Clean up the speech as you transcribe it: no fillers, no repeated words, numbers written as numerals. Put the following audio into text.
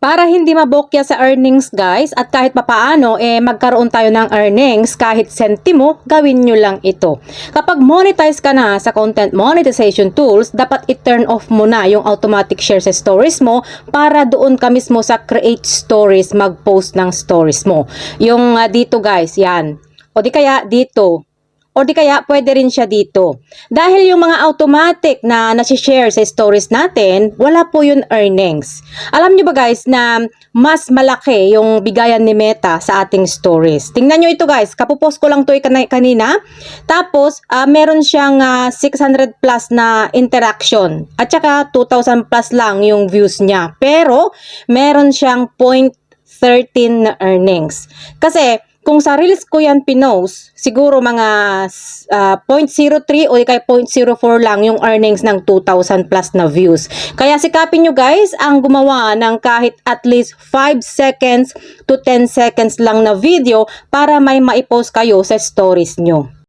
Para hindi mabokya sa earnings guys at kahit papaano magkaroon tayo ng earnings kahit sentimo, gawin nyo lang ito. Kapag monetize ka na sa content monetization tools, dapat i-turn off mo na yung automatic share sa stories mo para doon ka mismo sa create stories mag-post ng stories mo. Yung dito guys, yan. O di kaya dito. O di kaya pwede rin siya dito. Dahil yung mga automatic na nasi-share sa stories natin, wala po yun earnings. Alam nyo ba guys na mas malaki yung bigayan ni Meta sa ating stories. Tingnan nyo ito guys, kapupost ko lang to kanina. Tapos meron siyang 600 plus na interaction. At saka 2,000 plus lang yung views niya. Pero meron siyang 0.13 na earnings. Kasi kung sa reels ko yan pinost, siguro mga 0.03 o kaya 0.04 lang yung earnings ng 2,000 plus na views. Kaya sikapin nyo guys ang gumawa ng kahit at least 5 seconds to 10 seconds lang na video para may maipost kayo sa stories nyo.